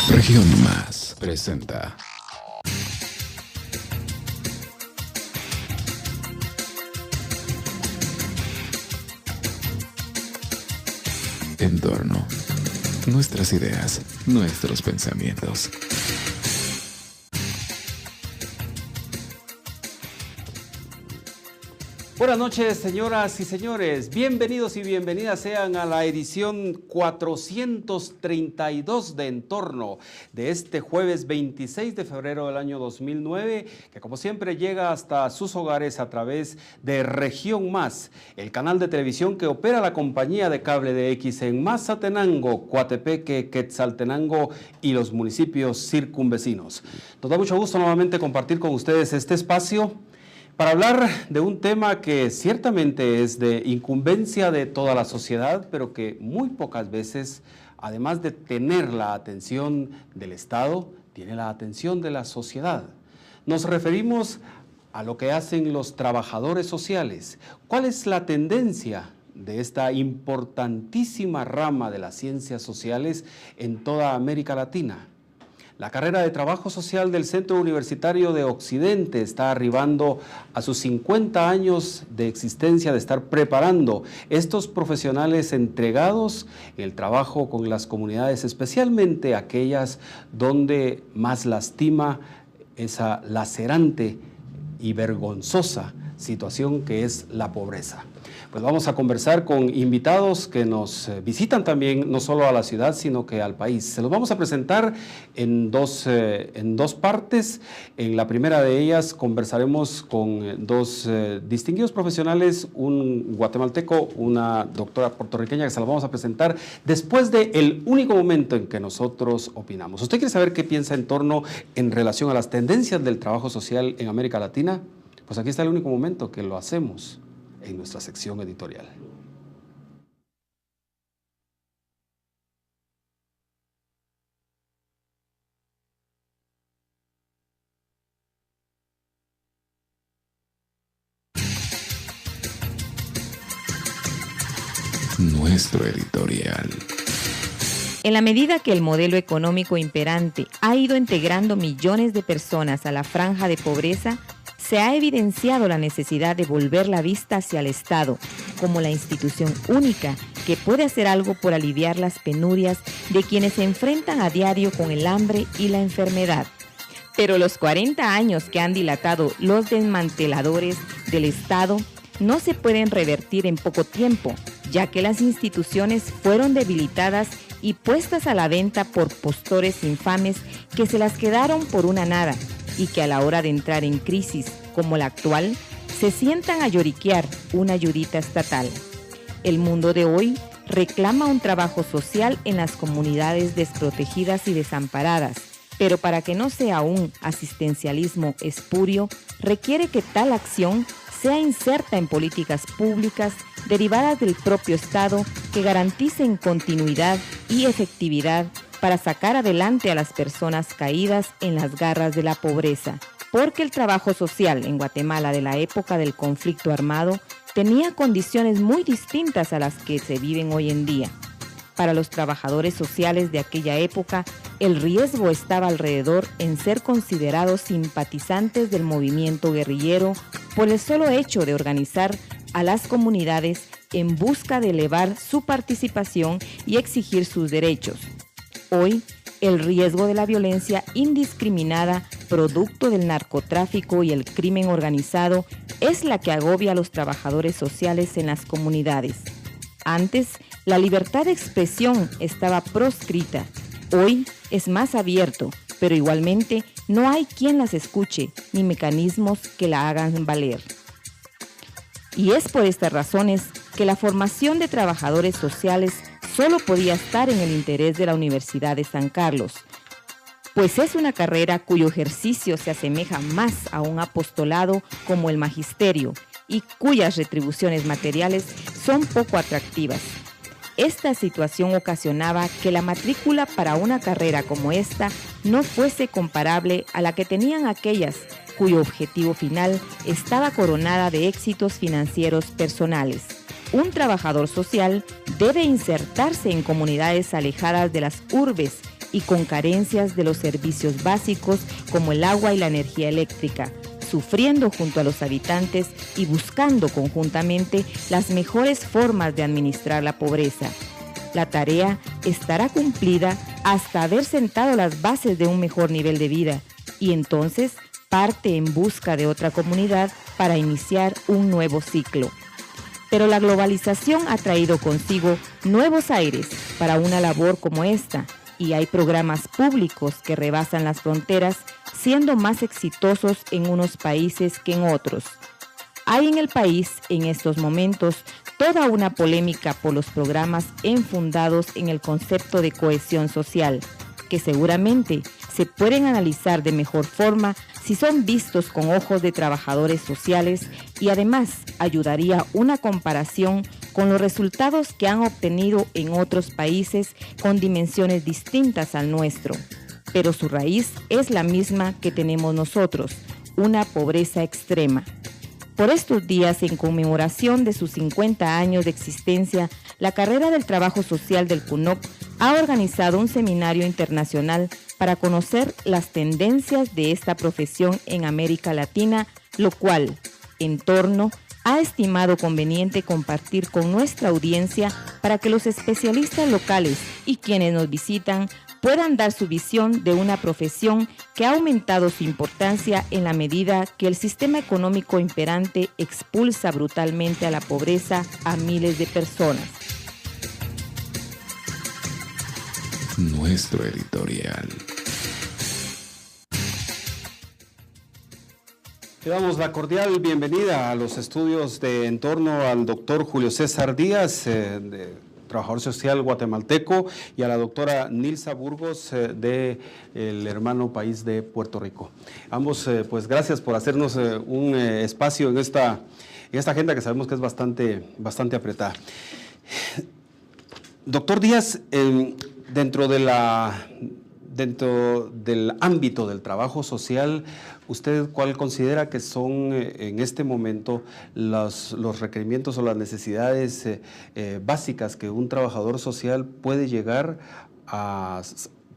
Región Más presenta Entorno. Nuestras ideas, nuestros pensamientos. Buenas noches, señoras y señores. Bienvenidos y bienvenidas sean a la edición 432 de Entorno de este jueves 26 de febrero del año 2009, que como siempre llega hasta sus hogares a través de Región Más, el canal de televisión que opera la compañía de cable de X en Mazatenango, Coatepeque, Quetzaltenango y los municipios circunvecinos. Nos da mucho gusto nuevamente compartir con ustedes este espacio para hablar de un tema que ciertamente es de incumbencia de toda la sociedad, pero que muy pocas veces, además de tener la atención del Estado, tiene la atención de la sociedad. Nos referimos a lo que hacen los trabajadores sociales. ¿Cuál es la tendencia de esta importantísima rama de las ciencias sociales en toda América Latina? La carrera de Trabajo Social del Centro Universitario de Occidente está arribando a sus 50 años de existencia, de estar preparando estos profesionales entregados en el trabajo con las comunidades, especialmente aquellas donde más lastima esa lacerante y vergonzosa situación que es la pobreza. Pues vamos a conversar con invitados que nos visitan también, no solo a la ciudad, sino que al país. Se los vamos a presentar en dos partes. En la primera de ellas conversaremos con dos distinguidos profesionales, un guatemalteco, una doctora puertorriqueña, que se los vamos a presentar después del único momento en que nosotros opinamos. ¿Usted quiere saber qué piensa en relación a las tendencias del trabajo social en América Latina? Pues aquí está el único momento que lo hacemos en nuestra sección editorial. Nuestro editorial. En la medida que el modelo económico imperante ha ido integrando millones de personas a la franja de pobreza, se ha evidenciado la necesidad de volver la vista hacia el Estado como la institución única que puede hacer algo por aliviar las penurias de quienes se enfrentan a diario con el hambre y la enfermedad. Pero los 40 años que han dilatado los desmanteladores del Estado no se pueden revertir en poco tiempo, ya que las instituciones fueron debilitadas y puestas a la venta por postores infames que se las quedaron por una nada y que a la hora de entrar en crisis como la actual, se sientan a lloriquear una ayudita estatal. El mundo de hoy reclama un trabajo social en las comunidades desprotegidas y desamparadas, pero para que no sea un asistencialismo espurio, requiere que tal acción sea inserta en políticas públicas derivadas del propio Estado que garanticen continuidad y efectividad para sacar adelante a las personas caídas en las garras de la pobreza. Porque el trabajo social en Guatemala de la época del conflicto armado tenía condiciones muy distintas a las que se viven hoy en día. Para los trabajadores sociales de aquella época, el riesgo estaba alrededor en ser considerados simpatizantes del movimiento guerrillero por el solo hecho de organizar a las comunidades en busca de elevar su participación y exigir sus derechos. Hoy, el riesgo de la violencia indiscriminada, producto del narcotráfico y el crimen organizado, es la que agobia a los trabajadores sociales en las comunidades. Antes, la libertad de expresión estaba proscrita. Hoy es más abierto, pero igualmente no hay quien las escuche ni mecanismos que la hagan valer. Y es por estas razones que la formación de trabajadores sociales solo podía estar en el interés de la Universidad de San Carlos, pues es una carrera cuyo ejercicio se asemeja más a un apostolado como el magisterio y cuyas retribuciones materiales son poco atractivas. Esta situación ocasionaba que la matrícula para una carrera como esta no fuese comparable a la que tenían aquellas cuyo objetivo final estaba coronada de éxitos financieros personales. un trabajador social debe insertarse en comunidades alejadas de las urbes y con carencias de los servicios básicos como el agua y la energía eléctrica, sufriendo junto a los habitantes y buscando conjuntamente las mejores formas de administrar la pobreza. La tarea estará cumplida hasta haber sentado las bases de un mejor nivel de vida y entonces parte en busca de otra comunidad para iniciar un nuevo ciclo. Pero la globalización ha traído consigo nuevos aires para una labor como esta, y hay programas públicos que rebasan las fronteras, siendo más exitosos en unos países que en otros. Hay en el país, en estos momentos, toda una polémica por los programas enfundados en el concepto de cohesión social, que seguramente se pueden analizar de mejor forma si son vistos con ojos de trabajadores sociales, y además ayudaría una comparación con los resultados que han obtenido en otros países con dimensiones distintas al nuestro. Pero su raíz es la misma que tenemos nosotros, una pobreza extrema. Por estos días, en conmemoración de sus 50 años de existencia, la carrera del trabajo social del CUNOC ha organizado un seminario internacional para conocer las tendencias de esta profesión en América Latina, lo cual, en torno, ha estimado conveniente compartir con nuestra audiencia para que los especialistas locales y quienes nos visitan puedan dar su visión de una profesión que ha aumentado su importancia en la medida que el sistema económico imperante expulsa brutalmente a la pobreza a miles de personas. Nuestro editorial. Le damos la cordial bienvenida a los estudios de En torno al doctor Julio César Díaz, trabajador social guatemalteco, y a la doctora Nilsa Burgos, del hermano país de Puerto Rico. Ambos, pues gracias por hacernos un espacio en esta agenda que sabemos que es bastante apretada. Doctor Díaz, dentro del ámbito del trabajo social, ¿usted cuál considera que son en este momento los requerimientos o las necesidades básicas que un trabajador social puede llegar a,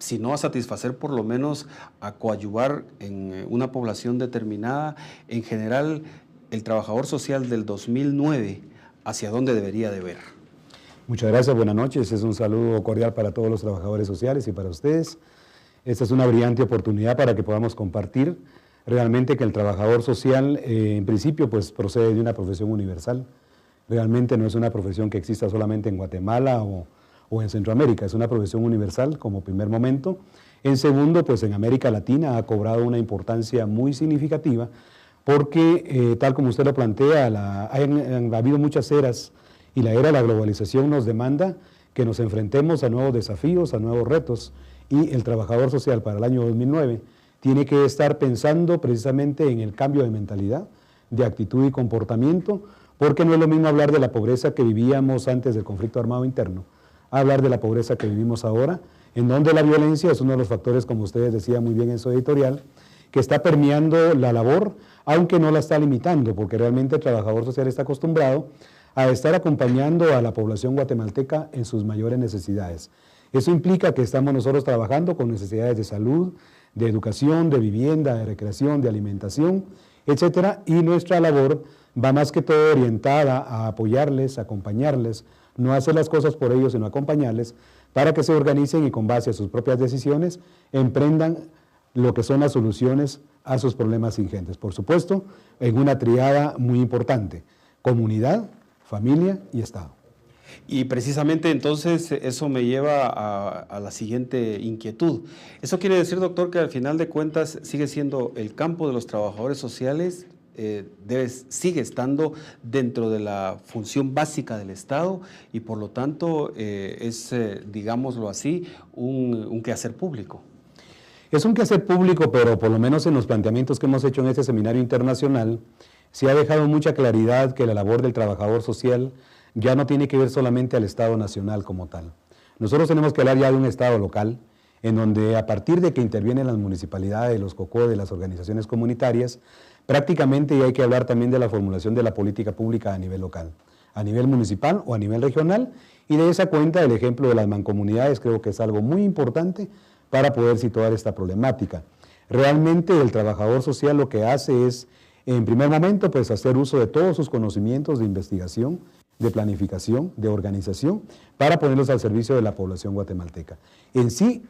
si no a satisfacer, por lo menos a coadyuvar en una población determinada? En general, el trabajador social del 2009, ¿hacia dónde debería de ver? Muchas gracias, buenas noches. Es un saludo cordial para todos los trabajadores sociales y para ustedes. Esta es una brillante oportunidad para que podamos compartir realmente que el trabajador social, en principio, pues procede de una profesión universal. Realmente no es una profesión que exista solamente en Guatemala o en Centroamérica, es una profesión universal como primer momento. En segundo, pues en América Latina ha cobrado una importancia muy significativa porque, tal como usted lo plantea, ha habido muchas eras y la era de la globalización nos demanda que nos enfrentemos a nuevos desafíos, a nuevos retos, y el trabajador social para el año 2009 tiene que estar pensando precisamente en el cambio de mentalidad, de actitud y comportamiento, porque no es lo mismo hablar de la pobreza que vivíamos antes del conflicto armado interno, hablar de la pobreza que vivimos ahora, en donde la violencia es uno de los factores, como ustedes decían muy bien en su editorial, que está permeando la labor, aunque no la está limitando, porque realmente el trabajador social está acostumbrado a estar acompañando a la población guatemalteca en sus mayores necesidades. Eso implica que estamos nosotros trabajando con necesidades de salud, de educación, de vivienda, de recreación, de alimentación, etcétera, y nuestra labor va más que todo orientada a apoyarles, a acompañarles, no hacer las cosas por ellos, sino acompañarles para que se organicen y con base a sus propias decisiones emprendan lo que son las soluciones a sus problemas ingentes. Por supuesto, en una triada muy importante: comunidad, familia y Estado. Y precisamente entonces eso me lleva a la siguiente inquietud. ¿Eso quiere decir, doctor, que al final de cuentas sigue siendo el campo de los trabajadores sociales, sigue estando dentro de la función básica del Estado y por lo tanto es, digámoslo así, un quehacer público? Es un quehacer público, pero por lo menos en los planteamientos que hemos hecho en este seminario internacional, se ha dejado mucha claridad que la labor del trabajador social ya no tiene que ver solamente al Estado nacional como tal. Nosotros tenemos que hablar ya de un Estado local, en donde a partir de que intervienen las municipalidades, los COCODE, las organizaciones comunitarias, prácticamente ya hay que hablar también de la formulación de la política pública a nivel local. a nivel municipal o a nivel regional, y de esa cuenta el ejemplo de las mancomunidades creo que es algo muy importante para poder situar esta problemática. Realmente el trabajador social lo que hace es, en primer momento, pues hacer uso de todos sus conocimientos de investigación, de planificación, de organización, para ponerlos al servicio de la población guatemalteca. En sí,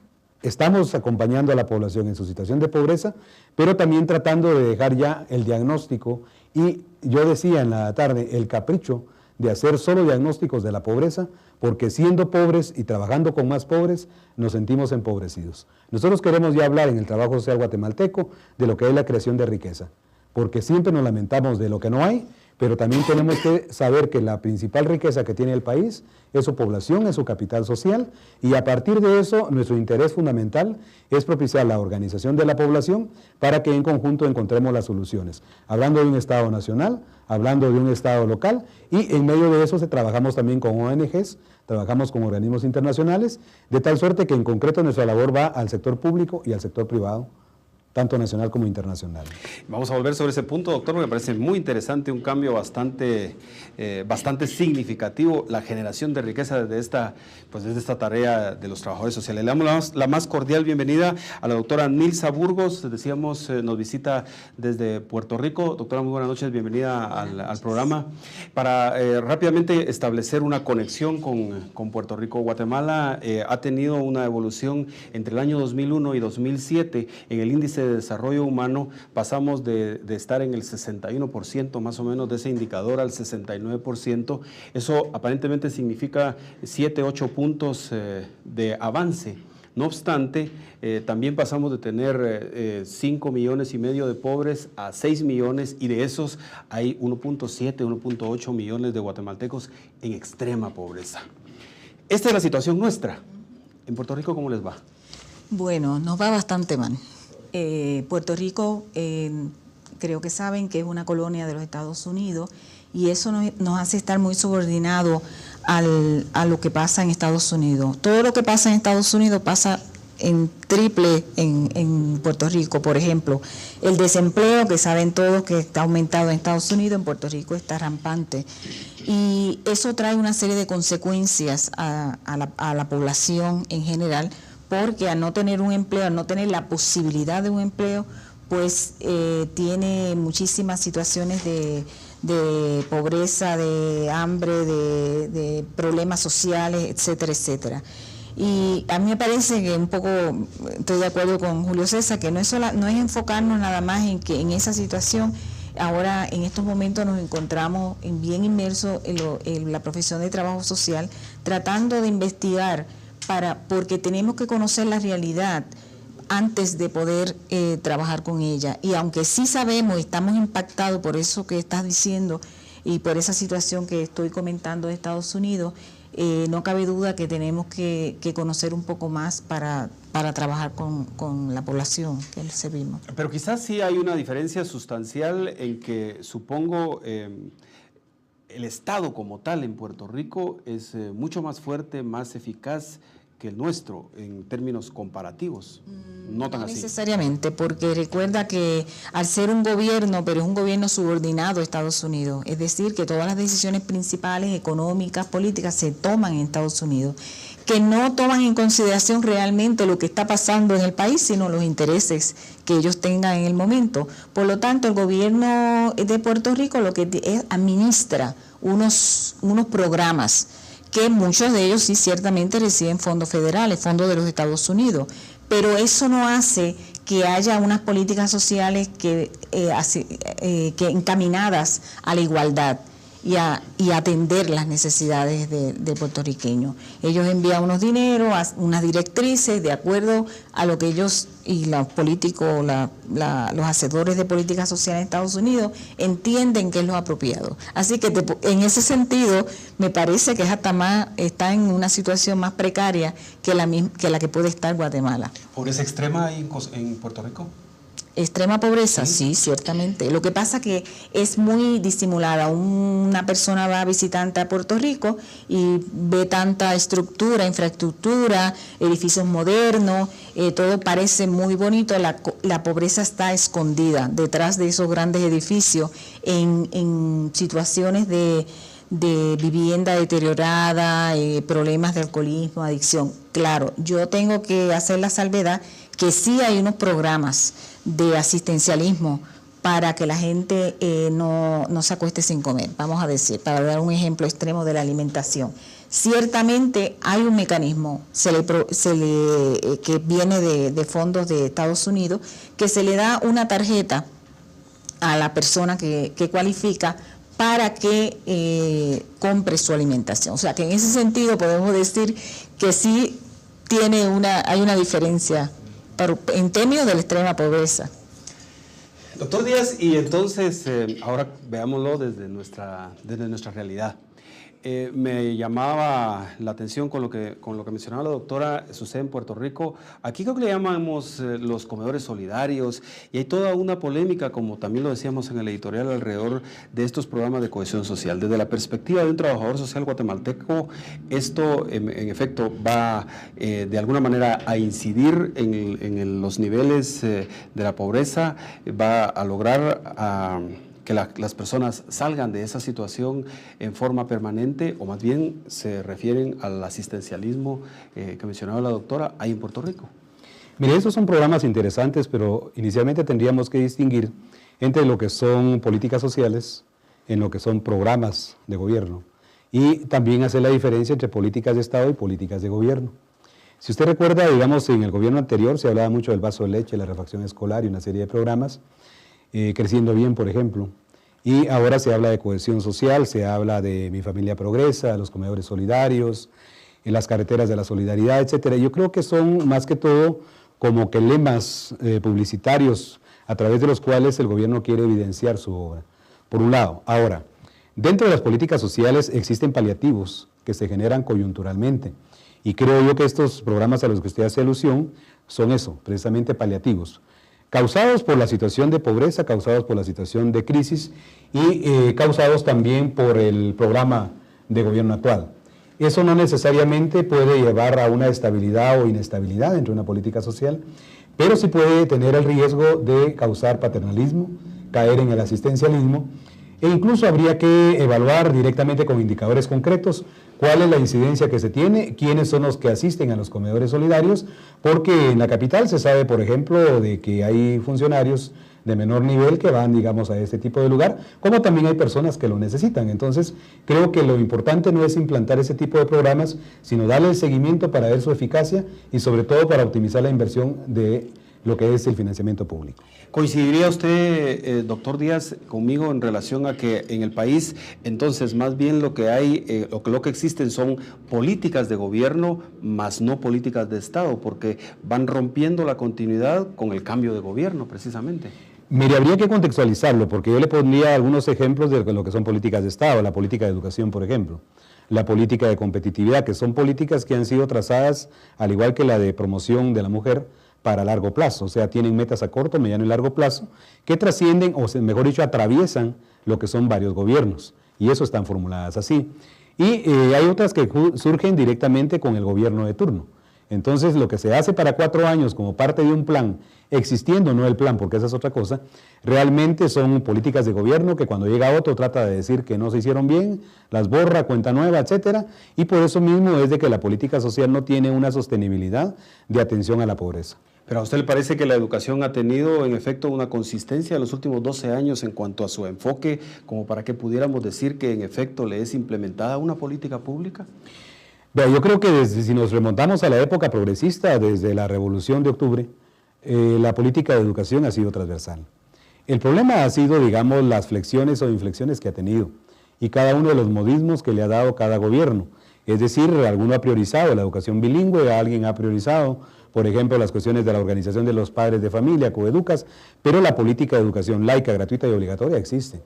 estamos acompañando a la población en su situación de pobreza, pero también tratando de dejar ya el diagnóstico, y yo decía en la tarde, el capricho de hacer solo diagnósticos de la pobreza, porque siendo pobres y trabajando con más pobres, nos sentimos empobrecidos. Nosotros queremos ya hablar en el trabajo social guatemalteco de lo que es la creación de riqueza, porque siempre nos lamentamos de lo que no hay, pero también tenemos que saber que la principal riqueza que tiene el país es su población, es su capital social, y a partir de eso nuestro interés fundamental es propiciar la organización de la población para que en conjunto encontremos las soluciones, hablando de un Estado nacional, hablando de un Estado local, y en medio de eso trabajamos también con ONGs, trabajamos con organismos internacionales, de tal suerte que en concreto nuestra labor va al sector público y al sector privado, tanto nacional como internacional. Vamos a volver sobre ese punto, doctor, me parece muy interesante, un cambio bastante significativo, la generación de riqueza desde esta tarea de los trabajadores sociales. Le damos la más cordial bienvenida a la doctora Nilsa Burgos, decíamos, nos visita desde Puerto Rico. Doctora, muy buenas noches, bienvenida al programa. Para rápidamente establecer una conexión con Puerto Rico, Guatemala ha tenido una evolución entre el año 2001 y 2007 en el índice de desarrollo humano. Pasamos de estar en el 61% más o menos de ese indicador al 69%. Eso aparentemente significa 7-8 puntos de avance. No obstante, también pasamos de tener 5,5 millones de pobres a 6 millones, y de esos hay 1.7, 1.8 millones de guatemaltecos en extrema pobreza. Esta es la situación nuestra. ¿En Puerto Rico cómo les va? Bueno, nos va bastante mal. Puerto Rico, creo que saben que es una colonia de los Estados Unidos, y eso nos hace estar muy subordinados a lo que pasa en Estados Unidos. Todo lo que pasa en Estados Unidos pasa en triple en Puerto Rico. Por ejemplo, el desempleo, que saben todos que está aumentado en Estados Unidos, en Puerto Rico está rampante. Y eso trae una serie de consecuencias a la población en general, porque al no tener un empleo, al no tener la posibilidad de un empleo, pues tiene muchísimas situaciones de pobreza, de hambre, de problemas sociales, etcétera, etcétera. Y a mí me parece que un poco, estoy de acuerdo con Julio César, que no es enfocarnos nada más en esa situación. Ahora, en estos momentos nos encontramos bien inmersos en la profesión de trabajo social, tratando de investigar, porque tenemos que conocer la realidad antes de poder trabajar con ella. Y aunque sí sabemos, estamos impactados por eso que estás diciendo y por esa situación que estoy comentando de Estados Unidos, no cabe duda que tenemos que conocer un poco más para trabajar con la población que servimos. Pero quizás sí hay una diferencia sustancial en que, supongo, el Estado como tal en Puerto Rico es mucho más fuerte, más eficaz que el nuestro en términos comparativos. No tan así. No necesariamente, porque recuerda que al ser un gobierno, pero es un gobierno subordinado a Estados Unidos, es decir, que todas las decisiones principales, económicas, políticas, se toman en Estados Unidos, que no toman en consideración realmente lo que está pasando en el país, sino los intereses que ellos tengan en el momento. Por lo tanto, el gobierno de Puerto Rico lo que administra unos programas, que muchos de ellos sí ciertamente reciben fondos federales, fondos de los Estados Unidos, pero eso no hace que haya unas políticas sociales que encaminadas a la igualdad y a atender las necesidades de puertorriqueños. Ellos envían unos dineros, unas directrices de acuerdo a lo que ellos y los políticos, los hacedores de política social en Estados Unidos entienden que es lo apropiado. Así que en ese sentido me parece que es está en una situación más precaria que la que puede estar Guatemala. ¿Pobreza extrema en Puerto Rico? Extrema pobreza, sí, ciertamente. Lo que pasa que es muy disimulada. Una persona va visitante a Puerto Rico y ve tanta infraestructura, edificios modernos, todo parece muy bonito. La pobreza está escondida detrás de esos grandes edificios en situaciones de de vivienda deteriorada, problemas de alcoholismo, adicción. Claro, yo tengo que hacer la salvedad que sí hay unos programas de asistencialismo para que la gente no se acueste sin comer, vamos a decir, para dar un ejemplo extremo de la alimentación. Ciertamente hay un mecanismo que viene de fondos de Estados Unidos, que se le da una tarjeta a la persona que cualifica para que compre su alimentación. O sea que en ese sentido podemos decir que sí hay una diferencia en términos de la extrema pobreza. Doctor Díaz, y entonces ahora veámoslo desde nuestra realidad. Me llamaba la atención con lo que mencionaba la doctora, sucede en Puerto Rico. Aquí creo que le llamamos los comedores solidarios, y hay toda una polémica, como también lo decíamos en el editorial, alrededor de estos programas de cohesión social. Desde la perspectiva de un trabajador social guatemalteco, esto en efecto va de alguna manera a incidir en los niveles de la pobreza, va a lograr que las personas salgan de esa situación en forma permanente, o más bien se refieren al asistencialismo que mencionaba la doctora ahí en Puerto Rico. Mire, estos son programas interesantes, pero inicialmente tendríamos que distinguir entre lo que son políticas sociales, en lo que son programas de gobierno, y también hacer la diferencia entre políticas de Estado y políticas de gobierno. Si usted recuerda, digamos, en el gobierno anterior se hablaba mucho del vaso de leche, la refacción escolar y una serie de programas, Creciendo Bien, por ejemplo, y ahora se habla de cohesión social, se habla de Mi Familia Progresa, los comedores solidarios, las carreteras de la solidaridad, etcétera. Yo creo que son más que todo como que lemas publicitarios a través de los cuales el gobierno quiere evidenciar su obra, por un lado. Ahora, dentro de las políticas sociales existen paliativos que se generan coyunturalmente, y creo yo que estos programas a los que usted hace alusión son eso, precisamente paliativos, causados por la situación de pobreza, causados por la situación de crisis y causados también por el programa de gobierno actual. Eso no necesariamente puede llevar a una estabilidad o inestabilidad dentro de una política social, pero sí puede tener el riesgo de causar paternalismo, caer en el asistencialismo, e incluso habría que evaluar directamente con indicadores concretos cuál es la incidencia que se tiene, quiénes son los que asisten a los comedores solidarios, porque en la capital se sabe, por ejemplo, de que hay funcionarios de menor nivel que van, digamos, a este tipo de lugar, como también hay personas que lo necesitan. Entonces, creo que lo importante no es implantar ese tipo de programas, sino darle el seguimiento para ver su eficacia y sobre todo para optimizar la inversión de lo que es el financiamiento público. ¿Coincidiría usted, doctor Díaz, conmigo en relación a que en el país, entonces, más bien lo que hay, lo que existen son políticas de gobierno, más no políticas de Estado, porque van rompiendo la continuidad con el cambio de gobierno, precisamente? Mire, habría que contextualizarlo, porque yo le pondría algunos ejemplos de lo que son políticas de Estado, la política de educación, por ejemplo, la política de competitividad, que son políticas que han sido trazadas, al igual que la de promoción de la mujer, para largo plazo, o sea, tienen metas a corto, mediano y largo plazo, que trascienden, o mejor dicho, atraviesan lo que son varios gobiernos, y eso están formuladas así. Y hay otras que surgen directamente con el gobierno de turno. Entonces, lo que se hace para 4 años como parte de un plan, existiendo no el plan, porque esa es otra cosa, realmente son políticas de gobierno que cuando llega otro trata de decir que no se hicieron bien, las borra, cuenta nueva, etcétera, y por eso mismo es de que la política social no tiene una sostenibilidad de atención a la pobreza. ¿Pero a usted le parece que la educación ha tenido en efecto una consistencia en los últimos 12 años en cuanto a su enfoque, como para que pudiéramos decir que en efecto le es implementada una política pública? Bueno, yo creo que si nos remontamos a la época progresista, desde la Revolución de Octubre, la política de educación ha sido transversal. El problema ha sido, digamos, las flexiones o inflexiones que ha tenido y cada uno de los modismos que le ha dado cada gobierno. Es decir, alguno ha priorizado la educación bilingüe, alguien ha priorizado, por ejemplo, las cuestiones de la organización de los padres de familia, coeducas, pero la política de educación laica, gratuita y obligatoria existe.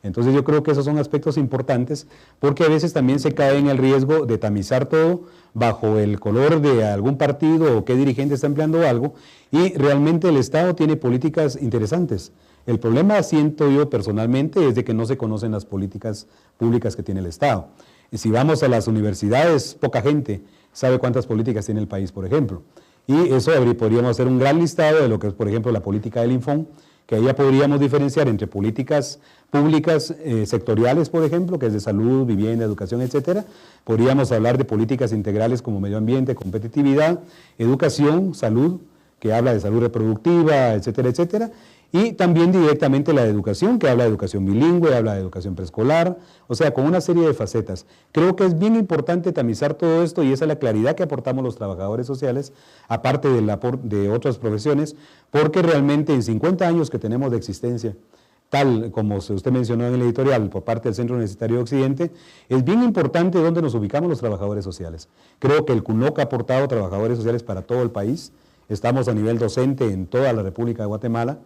Entonces yo creo que esos son aspectos importantes porque a veces también se cae en el riesgo de tamizar todo bajo el color de algún partido o qué dirigente está empleando algo, y realmente el Estado tiene políticas interesantes. El problema, siento yo personalmente, es de que no se conocen las políticas públicas que tiene el Estado. Y si vamos a las universidades, poca gente sabe cuántas políticas tiene el país, por ejemplo. Y eso podríamos hacer un gran listado de lo que es, por ejemplo, la política del Infón, que ahí ya podríamos diferenciar entre políticas públicas sectoriales, por ejemplo, que es de salud, vivienda, educación, etcétera. Podríamos hablar de políticas integrales como medio ambiente, competitividad, educación, salud, que habla de salud reproductiva, etcétera, etcétera. Y también directamente la de educación, que habla de educación bilingüe, habla de educación preescolar, o sea, con una serie de facetas. Creo que es bien importante tamizar todo esto y esa es la claridad que aportamos los trabajadores sociales, aparte de otras profesiones, porque realmente en 50 años que tenemos de existencia, tal como usted mencionó en el editorial por parte del Centro Universitario de Occidente, es bien importante dónde nos ubicamos los trabajadores sociales. Creo que el CUNOC ha aportado trabajadores sociales para todo el país, estamos a nivel docente en toda la República de Guatemala,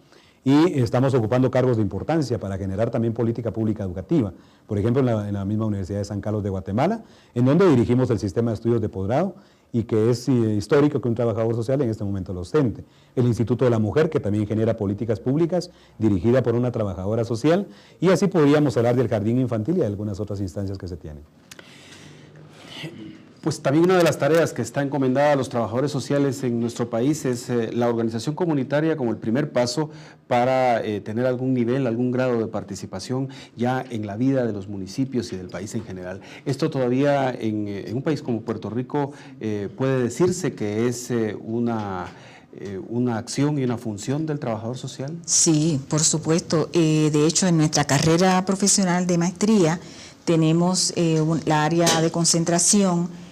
y estamos ocupando cargos de importancia para generar también política pública educativa. Por ejemplo, en la misma Universidad de San Carlos de Guatemala, en donde dirigimos el sistema de estudios de posgrado y que es histórico que un trabajador social en este momento lo ostente. El Instituto de la Mujer, que también genera políticas públicas, dirigida por una trabajadora social, y así podríamos hablar del jardín infantil y de algunas otras instancias que se tienen. Pues también una de las tareas que está encomendada a los trabajadores sociales en nuestro país es la organización comunitaria como el primer paso para tener algún nivel, algún grado de participación ya en la vida de los municipios y del país en general. Esto todavía en un país como Puerto Rico puede decirse que es una acción y una función del trabajador social. Sí, por supuesto. De hecho, en nuestra carrera profesional de maestría tenemos la área de concentración.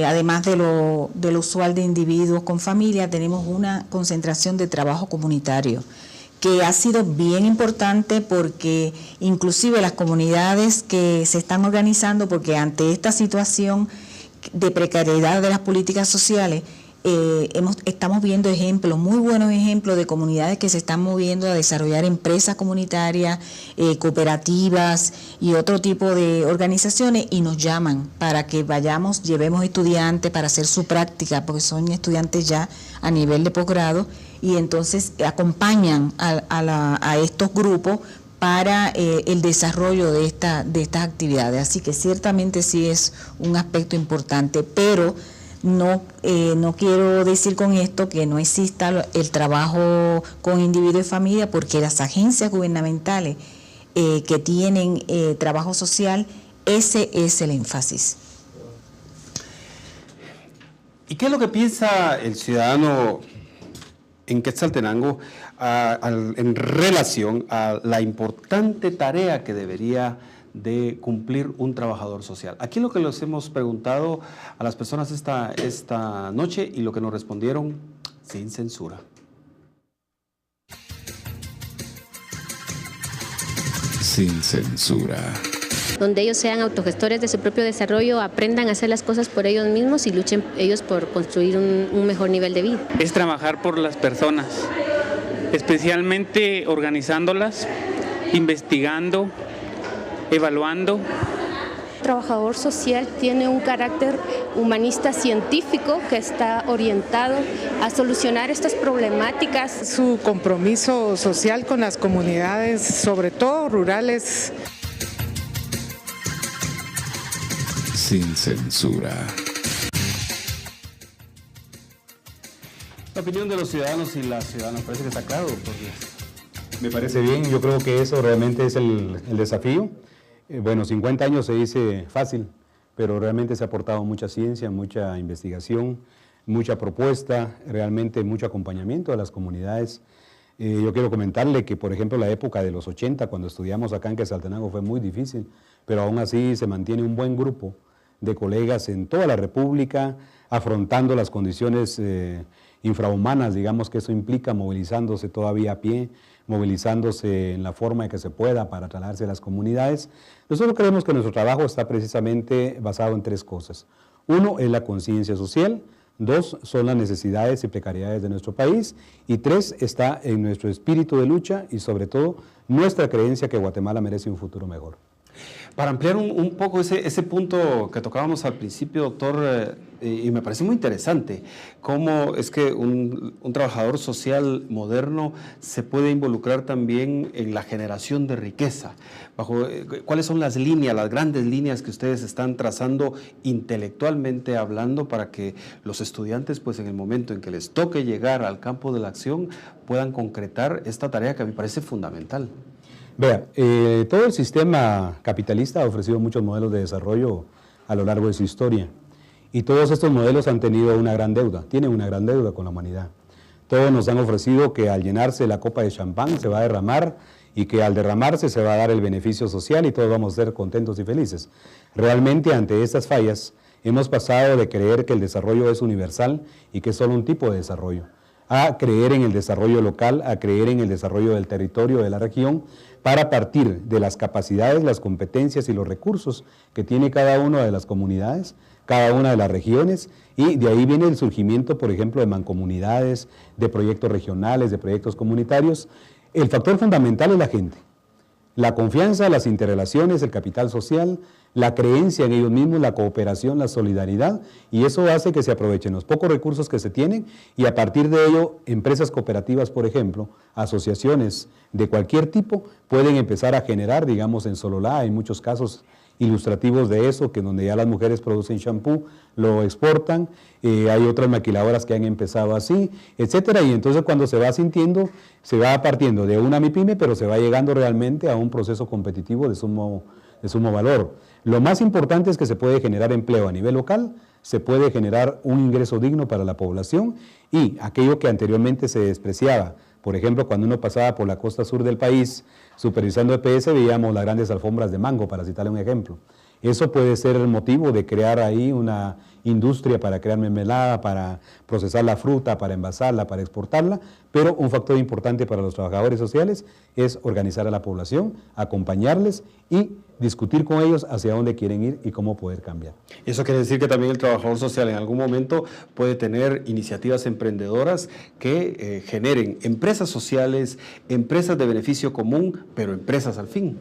Además de lo usual de individuos con familia, tenemos una concentración de trabajo comunitario que ha sido bien importante porque inclusive las comunidades que se están organizando, porque ante esta situación de precariedad de las políticas sociales, estamos viendo ejemplos, muy buenos ejemplos de comunidades que se están moviendo a desarrollar empresas comunitarias, cooperativas y otro tipo de organizaciones y nos llaman para que vayamos, llevemos estudiantes para hacer su práctica, porque son estudiantes ya a nivel de posgrado y entonces acompañan a estos grupos para el desarrollo de estas actividades. Así que ciertamente sí es un aspecto importante, pero no quiero decir con esto que no exista el trabajo con individuos y familia, porque las agencias gubernamentales que tienen trabajo social, ese es el énfasis. ¿Y qué es lo que piensa el ciudadano en Quetzaltenango en relación a la importante tarea que debería de cumplir un trabajador social? Aquí lo que les hemos preguntado a las personas esta noche y lo que nos respondieron sin censura. Sin censura. Donde ellos sean autogestores de su propio desarrollo, aprendan a hacer las cosas por ellos mismos y luchen ellos por construir un mejor nivel de vida. Es trabajar por las personas, especialmente organizándolas, investigando, evaluando. El trabajador social tiene un carácter humanista científico que está orientado a solucionar estas problemáticas. Su compromiso social con las comunidades, sobre todo rurales. Sin censura. La opinión de los ciudadanos y las ciudadanas parece que está claro. Me parece bien, yo creo que eso realmente es el desafío. Bueno, 50 años se dice fácil, pero realmente se ha aportado mucha ciencia, mucha investigación, mucha propuesta, realmente mucho acompañamiento a las comunidades. Yo quiero comentarle que, por ejemplo, la época de los 80, cuando estudiamos acá en Quetzaltenango, fue muy difícil, pero aún así se mantiene un buen grupo de colegas en toda la República, afrontando las condiciones infrahumanas, digamos que eso implica movilizándose todavía a pie, movilizándose en la forma en que se pueda para trasladarse a las comunidades. Nosotros creemos que nuestro trabajo está precisamente basado en tres cosas. Uno es la conciencia social, dos son las necesidades y precariedades de nuestro país, y tres está en nuestro espíritu de lucha y sobre todo nuestra creencia que Guatemala merece un futuro mejor. Para ampliar un poco ese punto que tocábamos al principio, doctor, y me parece muy interesante, cómo es que un trabajador social moderno se puede involucrar también en la generación de riqueza. ¿Cuáles son las líneas, las grandes líneas que ustedes están trazando intelectualmente hablando para que los estudiantes, pues en el momento en que les toque llegar al campo de la acción, puedan concretar esta tarea que a mí me parece fundamental? Vea, todo el sistema capitalista ha ofrecido muchos modelos de desarrollo a lo largo de su historia y todos estos modelos han tenido una gran deuda, tienen una gran deuda con la humanidad. Todos nos han ofrecido que al llenarse la copa de champán se va a derramar y que al derramarse se va a dar el beneficio social y todos vamos a ser contentos y felices. Realmente ante estas fallas hemos pasado de creer que el desarrollo es universal y que es solo un tipo de desarrollo, a creer en el desarrollo local, a creer en el desarrollo del territorio, de la región, para partir de las capacidades, las competencias y los recursos que tiene cada una de las comunidades, cada una de las regiones, y de ahí viene el surgimiento, por ejemplo, de mancomunidades, de proyectos regionales, de proyectos comunitarios. El factor fundamental es la gente. La confianza, las interrelaciones, el capital social, la creencia en ellos mismos, la cooperación, la solidaridad, y eso hace que se aprovechen los pocos recursos que se tienen y a partir de ello, empresas cooperativas, por ejemplo, asociaciones de cualquier tipo, pueden empezar a generar, digamos en Sololá, hay muchos casos ilustrativos de eso, que donde ya las mujeres producen champú, lo exportan, hay otras maquiladoras que han empezado así, etcétera, y entonces cuando se va sintiendo, se va partiendo de una MIPYME, pero se va llegando realmente a un proceso competitivo de sumo valor. Lo más importante es que se puede generar empleo a nivel local, se puede generar un ingreso digno para la población y aquello que anteriormente se despreciaba. Por ejemplo, cuando uno pasaba por la costa sur del país, supervisando EPS, veíamos las grandes alfombras de mango, para citarle un ejemplo. Eso puede ser el motivo de crear ahí una industria para crear mermelada, para procesar la fruta, para envasarla, para exportarla, pero un factor importante para los trabajadores sociales es organizar a la población, acompañarles y discutir con ellos hacia dónde quieren ir y cómo poder cambiar. Eso quiere decir que también el trabajador social en algún momento puede tener iniciativas emprendedoras que generen empresas sociales, empresas de beneficio común, pero empresas al fin.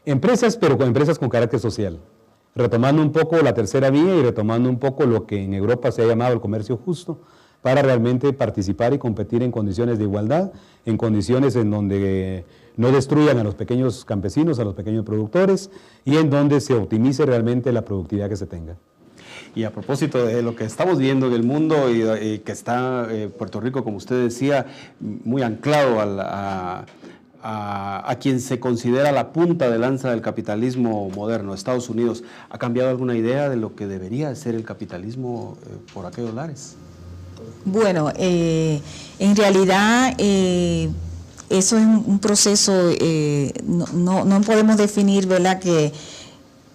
Empresas, pero con empresas con carácter social. Retomando un poco la tercera vía y retomando un poco lo que en Europa se ha llamado el comercio justo, para realmente participar y competir en condiciones de igualdad, en condiciones en donde no destruyan a los pequeños campesinos, a los pequeños productores, y en donde se optimice realmente la productividad que se tenga. Y a propósito de lo que estamos viendo en el mundo y que está Puerto Rico, como usted decía, muy anclado a quien se considera la punta de lanza del capitalismo moderno, Estados Unidos, ¿ha cambiado alguna idea de lo que debería ser el capitalismo por aquellos lares? Bueno, en realidad eso es un proceso, no podemos definir, ¿verdad?, que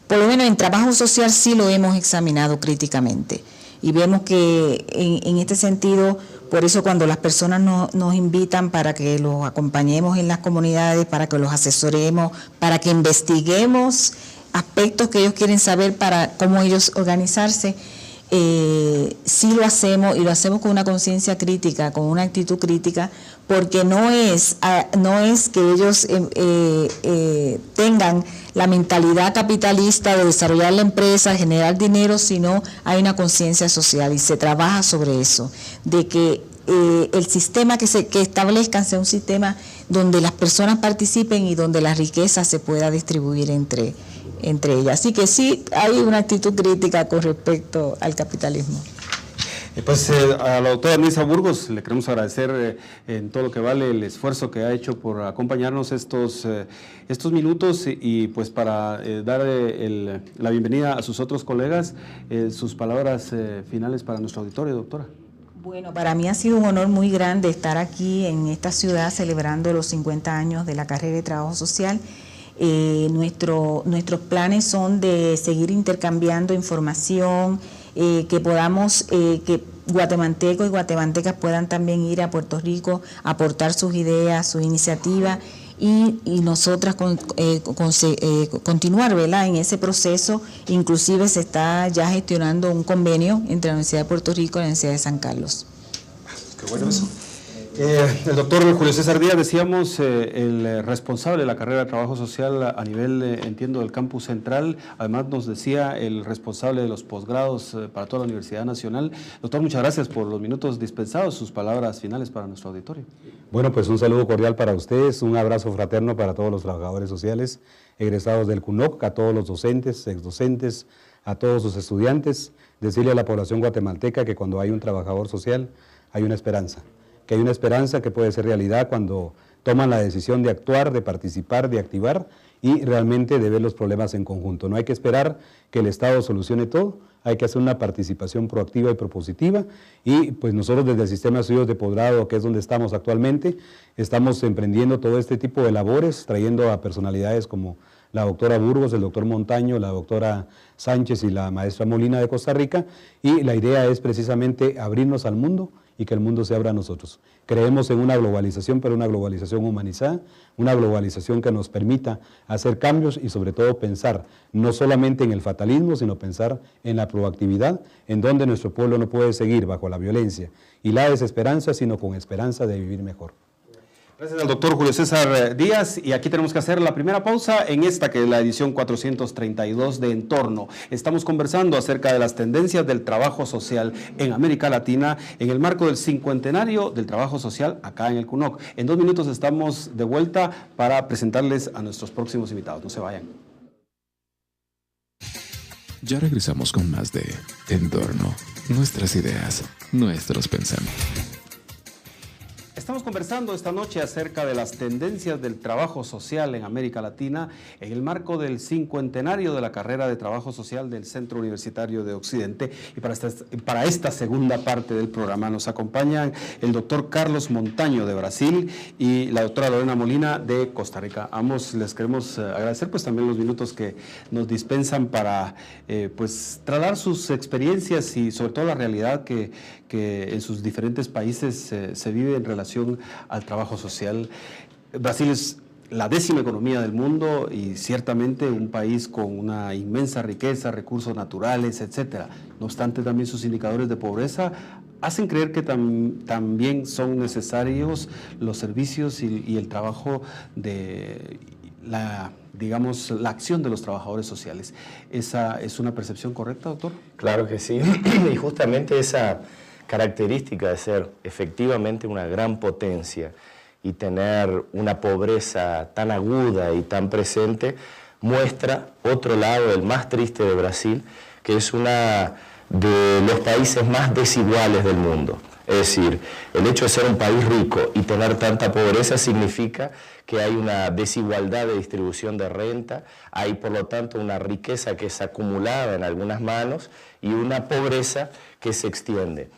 por lo menos en trabajo social sí lo hemos examinado críticamente y vemos que en este sentido, por eso cuando las personas nos invitan para que los acompañemos en las comunidades, para que los asesoremos, para que investiguemos aspectos que ellos quieren saber para cómo ellos organizarse, sí lo hacemos y lo hacemos con una conciencia crítica, con una actitud crítica, porque no es que ellos tengan la mentalidad capitalista de desarrollar la empresa, generar dinero, sino hay una conciencia social y se trabaja sobre eso, de que el sistema que establezcan sea un sistema donde las personas participen y donde la riqueza se pueda distribuir entre ellas. Así que sí hay una actitud crítica con respecto al capitalismo. Pues a la doctora Nisa Burgos le queremos agradecer en todo lo que vale el esfuerzo que ha hecho por acompañarnos estos minutos y pues para dar la bienvenida a sus otros colegas, sus palabras finales para nuestro auditorio, doctora. Bueno, para mí ha sido un honor muy grande estar aquí en esta ciudad celebrando los 50 años de la carrera de trabajo social. Nuestros planes son de seguir intercambiando información, que podamos, que guatemaltecos y guatemaltecas puedan también ir a Puerto Rico, aportar sus ideas, sus iniciativas y nosotras continuar, ¿verdad?, en ese proceso. Inclusive se está ya gestionando un convenio entre la Universidad de Puerto Rico y la Universidad de San Carlos. Qué bueno eso. El doctor Julio César Díaz, decíamos, el responsable de la carrera de trabajo social a nivel, entiendo, del campus central. Además nos decía el responsable de los posgrados para toda la Universidad Nacional. Doctor, muchas gracias por los minutos dispensados, sus palabras finales para nuestro auditorio. Bueno, pues un saludo cordial para ustedes, un abrazo fraterno para todos los trabajadores sociales egresados del CUNOC, a todos los docentes, exdocentes, a todos sus estudiantes. Decirle a la población guatemalteca que cuando hay un trabajador social hay una esperanza. Que hay una esperanza que puede ser realidad cuando toman la decisión de actuar, de participar, de activar y realmente de ver los problemas en conjunto. No hay que esperar que el Estado solucione todo, hay que hacer una participación proactiva y propositiva y pues nosotros desde el Sistema de Estudios de Posgrado, que es donde estamos actualmente, estamos emprendiendo todo este tipo de labores, trayendo a personalidades como la doctora Burgos, el doctor Montaño, la doctora Sánchez y la maestra Molina de Costa Rica, y la idea es precisamente abrirnos al mundo y que el mundo se abra a nosotros. Creemos en una globalización, pero una globalización humanizada, una globalización que nos permita hacer cambios y sobre todo pensar no solamente en el fatalismo, sino pensar en la proactividad, en donde nuestro pueblo no puede seguir bajo la violencia y la desesperanza, sino con esperanza de vivir mejor. Gracias al doctor Julio César Díaz, y aquí tenemos que hacer la primera pausa en esta que es la edición 432 de Entorno. Estamos conversando acerca de las tendencias del trabajo social en América Latina en el marco del 50º del trabajo social acá en el CUNOC. En 2 minutos estamos de vuelta para presentarles a nuestros próximos invitados. No se vayan. Ya regresamos con más de Entorno, nuestras ideas, nuestros pensamientos. Estamos conversando esta noche acerca de las tendencias del trabajo social en América Latina en el marco del 50º de la carrera de trabajo social del Centro Universitario de Occidente. Y para esta segunda parte del programa nos acompañan el doctor Carlos Montaño de Brasil y la doctora Lorena Molina de Costa Rica. A ambos les queremos agradecer pues también los minutos que nos dispensan para pues trasladar sus experiencias y sobre todo la realidad que en sus diferentes países se vive en relación al trabajo social. Brasil es la 10ª economía del mundo y ciertamente un país con una inmensa riqueza, recursos naturales, etcétera. No obstante, también sus indicadores de pobreza hacen creer que también son necesarios los servicios y el trabajo de digamos, la acción de los trabajadores sociales. ¿Esa es una percepción correcta, doctor? Claro que sí, y justamente esa característica de ser efectivamente una gran potencia y tener una pobreza tan aguda y tan presente muestra otro lado, el más triste de Brasil, que es uno de los países más desiguales del mundo. Es decir, el hecho de ser un país rico y tener tanta pobreza significa que hay una desigualdad de distribución de renta, hay por lo tanto una riqueza que es acumulada en algunas manos y una pobreza que se extiende.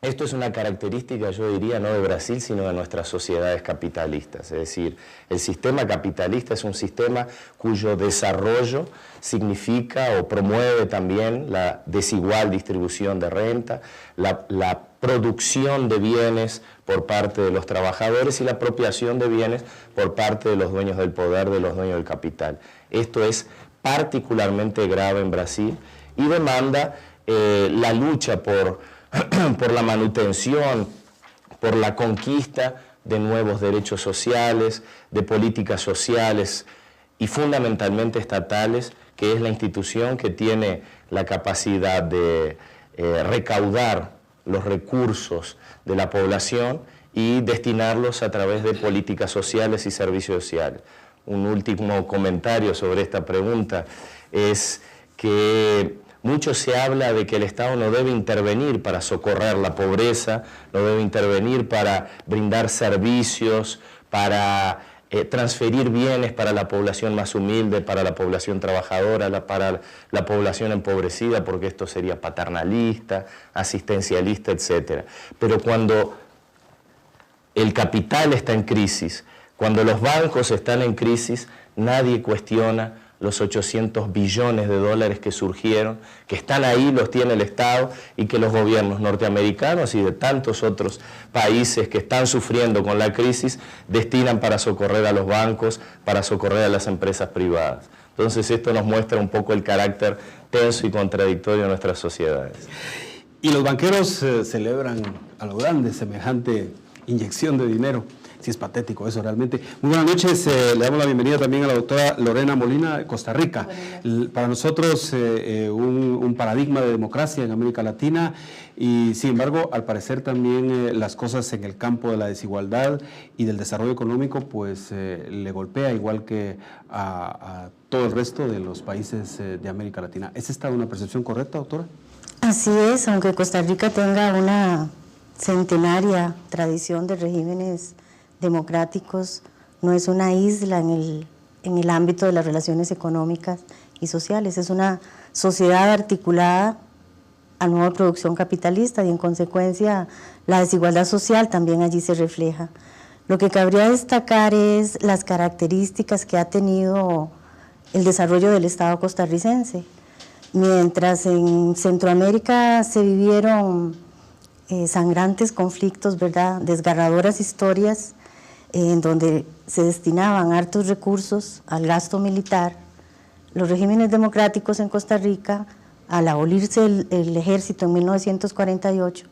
Esto es una característica, yo diría, no de Brasil, sino de nuestras sociedades capitalistas. Es decir, el sistema capitalista es un sistema cuyo desarrollo significa o promueve también la desigual distribución de renta, la producción de bienes por parte de los trabajadores y la apropiación de bienes por parte de los dueños del poder, de los dueños del capital. Esto es particularmente grave en Brasil y demanda la lucha por la manutención, por la conquista de nuevos derechos sociales, de políticas sociales y fundamentalmente estatales, que es la institución que tiene la capacidad de recaudar los recursos de la población y destinarlos a través de políticas sociales y servicios sociales. Un último comentario sobre esta pregunta es que mucho se habla de que el Estado no debe intervenir para socorrer la pobreza, no debe intervenir para brindar servicios, para transferir bienes para la población más humilde, para la población trabajadora, para la población empobrecida, porque esto sería paternalista, asistencialista, etc. Pero cuando el capital está en crisis, cuando los bancos están en crisis, nadie cuestiona los 800 billones de dólares que surgieron, que están ahí, los tiene el Estado y que los gobiernos norteamericanos y de tantos otros países que están sufriendo con la crisis destinan para socorrer a los bancos, para socorrer a las empresas privadas. Entonces esto nos muestra un poco el carácter tenso y contradictorio de nuestras sociedades. Y los banqueros celebran a lo grande semejante inyección de dinero. Sí, es patético eso realmente. Muy buenas noches, le damos la bienvenida también a la doctora Lorena Molina de Costa Rica. Para nosotros un paradigma de democracia en América Latina y sin embargo al parecer también las cosas en el campo de la desigualdad y del desarrollo económico pues le golpea igual que a todo el resto de los países de América Latina. ¿Es esta una percepción correcta, doctora? Así es, aunque Costa Rica tenga una centenaria tradición de regímenes democráticos, no es una isla en el ámbito de las relaciones económicas y sociales, es una sociedad articulada a nueva producción capitalista y en consecuencia la desigualdad social también allí se refleja. Lo que cabría destacar es las características que ha tenido el desarrollo del Estado costarricense. Mientras en Centroamérica se vivieron sangrantes conflictos, ¿verdad?, desgarradoras historias, en donde se destinaban hartos recursos al gasto militar, los regímenes democráticos en Costa Rica, al abolirse el ejército en 1948,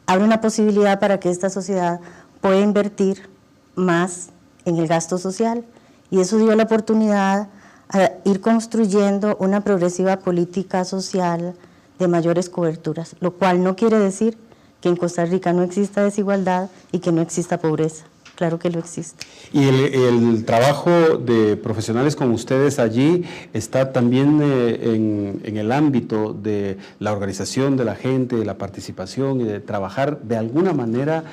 abre una posibilidad para que esta sociedad pueda invertir más en el gasto social, y eso dio la oportunidad a ir construyendo una progresiva política social de mayores coberturas, lo cual no quiere decir que en Costa Rica no exista desigualdad y que no exista pobreza. Claro que lo existe. Y el trabajo de profesionales como ustedes allí está también en el ámbito de la organización de la gente, de la participación y de trabajar de alguna manera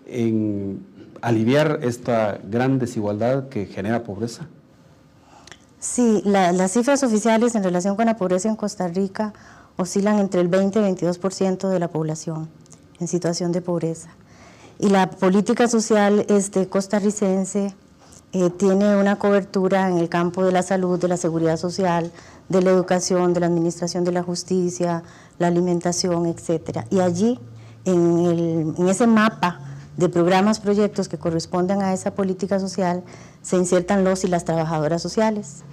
en aliviar esta gran desigualdad que genera pobreza. Sí, las cifras oficiales en relación con la pobreza en Costa Rica oscilan entre el 20 y 22% de la población en situación de pobreza. Y la política social costarricense tiene una cobertura en el campo de la salud, de la seguridad social, de la educación, de la administración de la justicia, la alimentación, etcétera. Y allí, en ese mapa de programas, proyectos que corresponden a esa política social, se insertan los y las trabajadoras sociales.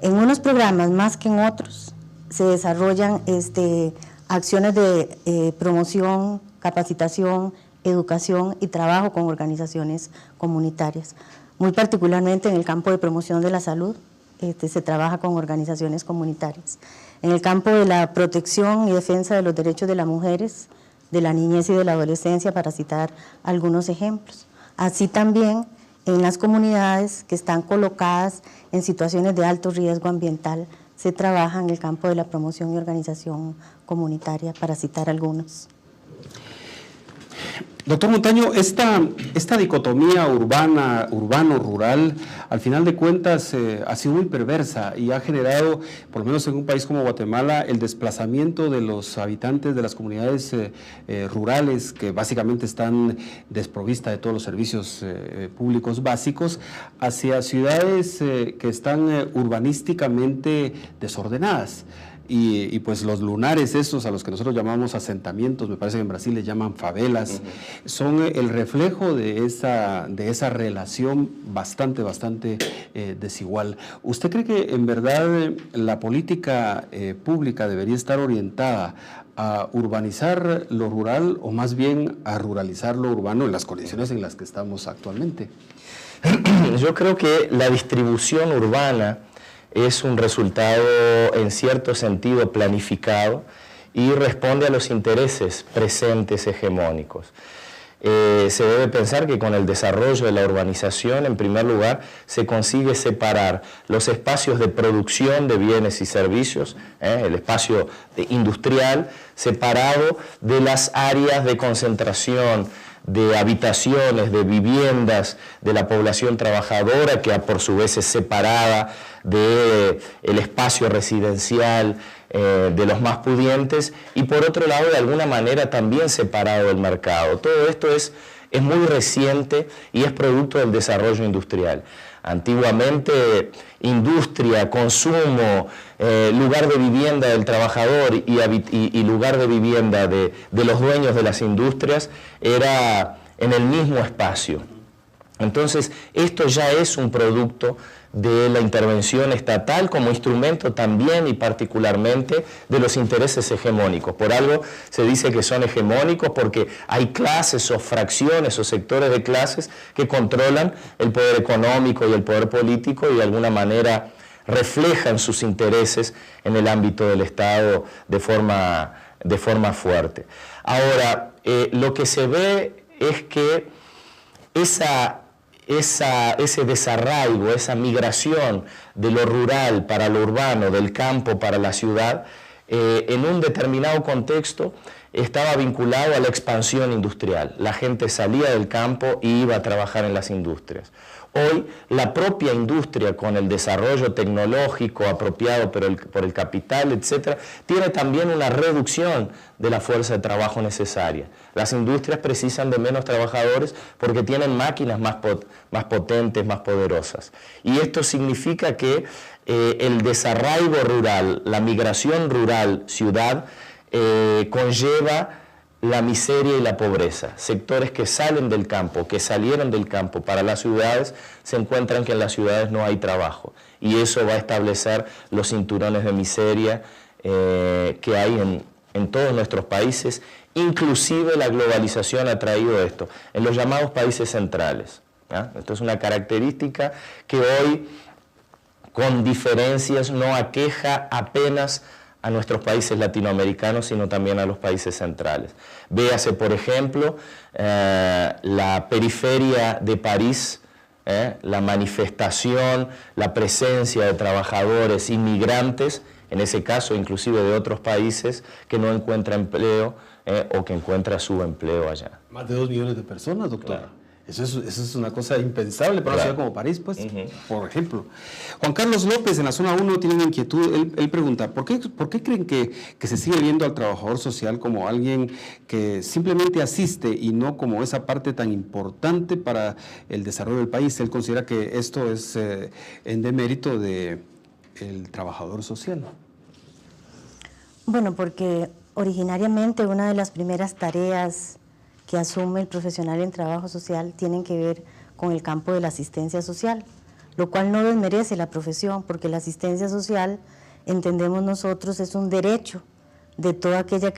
En unos programas más que en otros se desarrollan acciones de promoción, capacitación, educación y trabajo con organizaciones comunitarias. Muy particularmente en el campo de promoción de la salud, se trabaja con organizaciones comunitarias. En el campo de la protección y defensa de los derechos de las mujeres, de la niñez y de la adolescencia, para citar algunos ejemplos. Así también en las comunidades que están colocadas en situaciones de alto riesgo ambiental, se trabaja en el campo de la promoción y organización comunitaria, para citar algunos. Doctor Montaño, esta dicotomía urbano-rural, al final de cuentas ha sido muy perversa y ha generado, por lo menos en un país como Guatemala, el desplazamiento de los habitantes de las comunidades rurales, que básicamente están desprovistas de todos los servicios públicos básicos, hacia ciudades que están urbanísticamente desordenadas. Y pues los lunares esos a los que nosotros llamamos asentamientos, me parece que en Brasil les llaman favelas, son el reflejo de esa relación bastante desigual. ¿Usted cree que en verdad la política pública debería estar orientada a urbanizar lo rural o más bien a ruralizar lo urbano en las condiciones en las que estamos actualmente? Yo creo que la distribución urbana es un resultado en cierto sentido planificado y responde a los intereses presentes hegemónicos. Se debe pensar que con el desarrollo de la urbanización, en primer lugar, se consigue separar los espacios de producción de bienes y servicios, el espacio industrial, separado de las áreas de concentración de habitaciones, de viviendas de la población trabajadora, que por su vez es separada del espacio residencial de los más pudientes, y por otro lado, de alguna manera, también separado del mercado. Todo esto es muy reciente y es producto del desarrollo industrial. Antiguamente, industria, consumo, lugar de vivienda del trabajador y lugar de vivienda de los dueños de las industrias era en el mismo espacio. Entonces, esto ya es un producto de la intervención estatal como instrumento también y particularmente de los intereses hegemónicos. Por algo se dice que son hegemónicos porque hay clases o fracciones o sectores de clases que controlan el poder económico y el poder político y de alguna manera reflejan sus intereses en el ámbito del Estado de forma fuerte. Ahora, lo que se ve es que ese desarraigo, esa migración de lo rural para lo urbano, del campo para la ciudad, en un determinado contexto estaba vinculado a la expansión industrial. La gente salía del campo y iba a trabajar en las industrias. Hoy, la propia industria, con el desarrollo tecnológico apropiado por el capital, etc., tiene también una reducción de la fuerza de trabajo necesaria. Las industrias precisan de menos trabajadores porque tienen máquinas más potentes, más poderosas. Y esto significa que el desarraigo rural, la migración rural-ciudad, conlleva la miseria y la pobreza. Sectores que salen del campo, que salieron del campo para las ciudades, se encuentran que en las ciudades no hay trabajo. Y eso va a establecer los cinturones de miseria que hay en todos nuestros países. Inclusive la globalización ha traído esto, en los llamados países centrales. Esto es una característica que hoy, con diferencias, no aqueja apenas a nuestros países latinoamericanos, sino también a los países centrales. Véase, por ejemplo, la periferia de París, la manifestación, la presencia de trabajadores inmigrantes, en ese caso inclusive de otros países, que no encuentra empleo o que encuentra subempleo allá. Más de 2 millones de personas, doctor. Claro. Eso es una cosa impensable para una ciudad como París, pues, por ejemplo. Juan Carlos López, en la zona 1, tiene una inquietud. Él pregunta, ¿por qué creen que se sigue viendo al trabajador social como alguien que simplemente asiste y no como esa parte tan importante para el desarrollo del país? Él considera que esto es en demérito del trabajador social. Bueno, porque originariamente una de las primeras tareas que asume el profesional en trabajo social tienen que ver con el campo de la asistencia social, lo cual no desmerece la profesión, porque la asistencia social, entendemos nosotros, es un derecho de toda aquella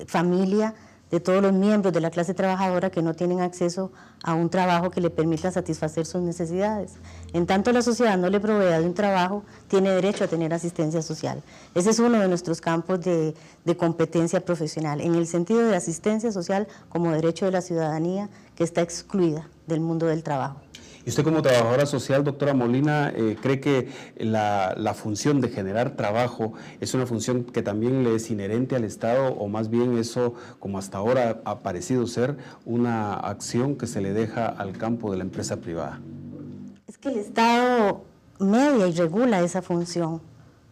familia, de todos los miembros de la clase trabajadora que no tienen acceso a un trabajo que le permita satisfacer sus necesidades. En tanto la sociedad no le provea de un trabajo, tiene derecho a tener asistencia social. Ese es uno de nuestros campos de competencia profesional, en el sentido de asistencia social como derecho de la ciudadanía que está excluida del mundo del trabajo. ¿Y usted como trabajadora social, doctora Molina, cree que la función de generar trabajo es una función que también le es inherente al Estado, o más bien eso, como hasta ahora ha parecido ser, una acción que se le deja al campo de la empresa privada? Es que el Estado media y regula esa función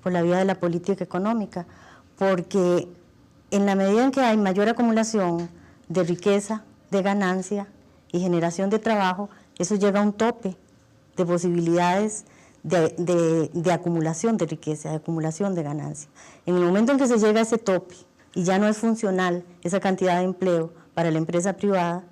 por la vía de la política económica, porque en la medida en que hay mayor acumulación de riqueza, de ganancia y generación de trabajo, eso llega a un tope de posibilidades de acumulación de riqueza, de acumulación de ganancia. En el momento en que se llega a ese tope y ya no es funcional esa cantidad de empleo para la empresa privada,